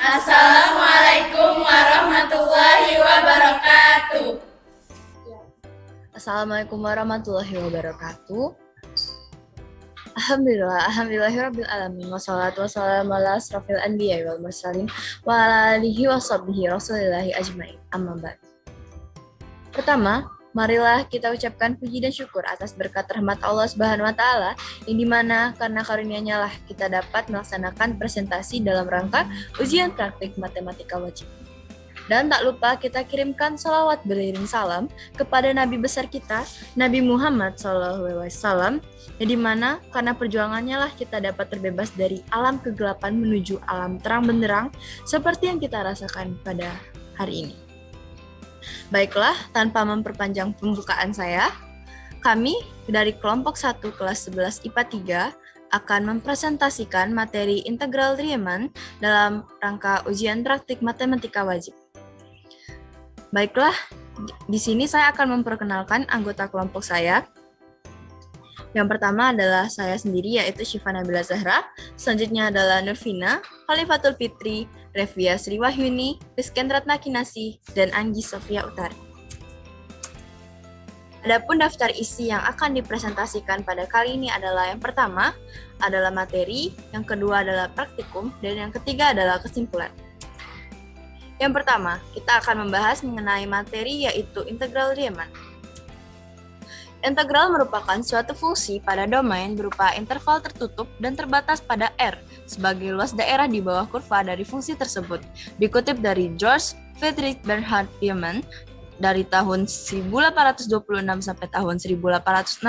Assalamualaikum warahmatullahi wabarakatuh. Assalamualaikum warahmatullahi wabarakatuh. Alhamdulillahirabbil alamin wassalatu wassalamu ala asrofil anbiya'i wal mursalin wa ala alihi wa sahbihi rasulillahi ajmain. Amma ba'd. Pertama, marilah kita ucapkan puji dan syukur atas berkat rahmat Allah Subhanahu wa taala yang dimana karena karunia-Nya lah kita dapat melaksanakan presentasi dalam rangka ujian praktik matematika wajib. Dan tak lupa kita kirimkan salawat beriring salam kepada Nabi besar kita, Nabi Muhammad SAW, yang dimana karena perjuangannya lah kita dapat terbebas dari alam kegelapan menuju alam terang benderang seperti yang kita rasakan pada hari ini. Baiklah, tanpa memperpanjang pembukaan saya, kami dari kelompok 1 kelas 11 IPA 3 akan mempresentasikan materi integral Riemann dalam rangka ujian praktik matematika wajib. Baiklah, di sini saya akan memperkenalkan anggota kelompok saya. Yang pertama adalah saya sendiri, yaitu Syifa Nabila Zahra. Selanjutnya adalah Nurvina, Khalifatul Fitri, Revia Sri Wahyuni, Rizken Ratna Kinasi, dan Anggi Sofia Utari. Adapun daftar isi yang akan dipresentasikan pada kali ini adalah yang pertama adalah materi, yang kedua adalah praktikum, dan yang ketiga adalah kesimpulan. Yang pertama, kita akan membahas mengenai materi yaitu integral Riemann. Integral merupakan suatu fungsi pada domain berupa interval tertutup dan terbatas pada R sebagai luas daerah di bawah kurva dari fungsi tersebut. Dikutip dari George Friedrich Bernhard Riemann dari tahun 1826 sampai tahun 1866.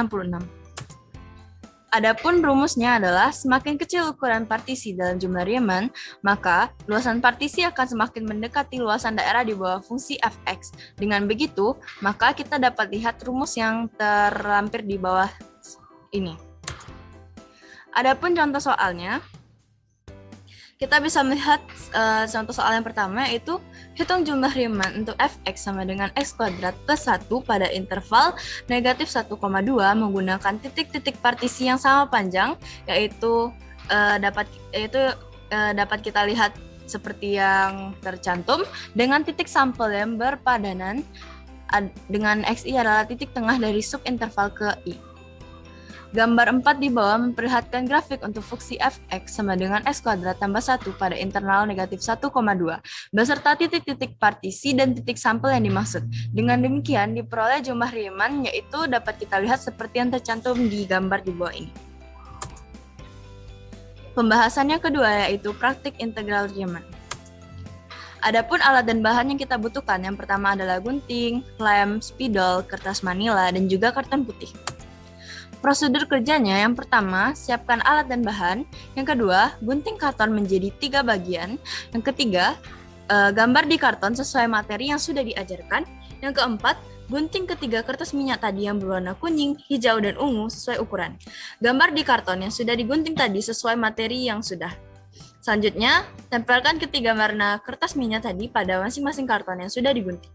Adapun rumusnya adalah semakin kecil ukuran partisi dalam jumlah Riemann, maka luasan partisi akan semakin mendekati luasan daerah di bawah fungsi fx. Dengan begitu, maka kita dapat lihat rumus yang terlampir di bawah ini. Adapun contoh soalnya, kita bisa melihat contoh soal yang pertama yaitu hitung jumlah Riemann untuk fx sama dengan x kuadrat plus 1 pada interval negatif 1,2 menggunakan titik-titik partisi yang sama panjang, yaitu dapat kita lihat seperti yang tercantum dengan titik sampel yang berpadanan dengan xi adalah titik tengah dari subinterval ke i. Gambar 4 di bawah memperlihatkan grafik untuk fungsi fx sama dengan x kuadrat tambah 1 pada internal negatif 1,2 beserta titik-titik partisi dan titik sampel yang dimaksud. Dengan demikian diperoleh jumlah Riemann yaitu dapat kita lihat seperti yang tercantum di gambar di bawah ini. Pembahasannya kedua yaitu praktik integral Riemann. Adapun alat dan bahan yang kita butuhkan, yang pertama adalah gunting, lem, spidol, kertas manila, dan juga karton putih. Prosedur kerjanya, yang pertama, siapkan alat dan bahan. Yang kedua, gunting karton menjadi 3 bagian. Yang ketiga, gambar di karton sesuai materi yang sudah diajarkan. Yang keempat, gunting ketiga kertas minyak tadi yang berwarna kuning, hijau, dan ungu sesuai ukuran. Gambar di karton yang sudah digunting tadi sesuai materi yang sudah. Selanjutnya, tempelkan ketiga warna kertas minyak tadi pada masing-masing karton yang sudah digunting.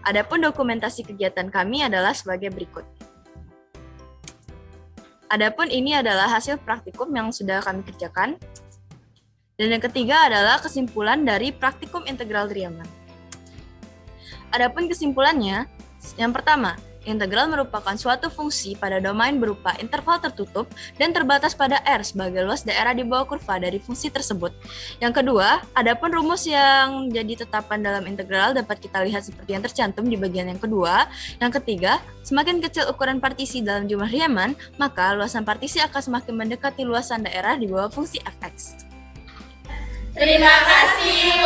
Adapun dokumentasi kegiatan kami adalah sebagai berikut. Adapun ini adalah hasil praktikum yang sudah kami kerjakan. Dan yang ketiga adalah kesimpulan dari praktikum integral Riemann. Adapun kesimpulannya, yang pertama, integral merupakan suatu fungsi pada domain berupa interval tertutup dan terbatas pada R sebagai luas daerah di bawah kurva dari fungsi tersebut. Yang kedua, adapun rumus yang jadi tetapan dalam integral dapat kita lihat seperti yang tercantum di bagian yang kedua. Yang ketiga, semakin kecil ukuran partisi dalam jumlah Riemann, maka luasan partisi akan semakin mendekati luasan daerah di bawah fungsi fx. Terima kasih.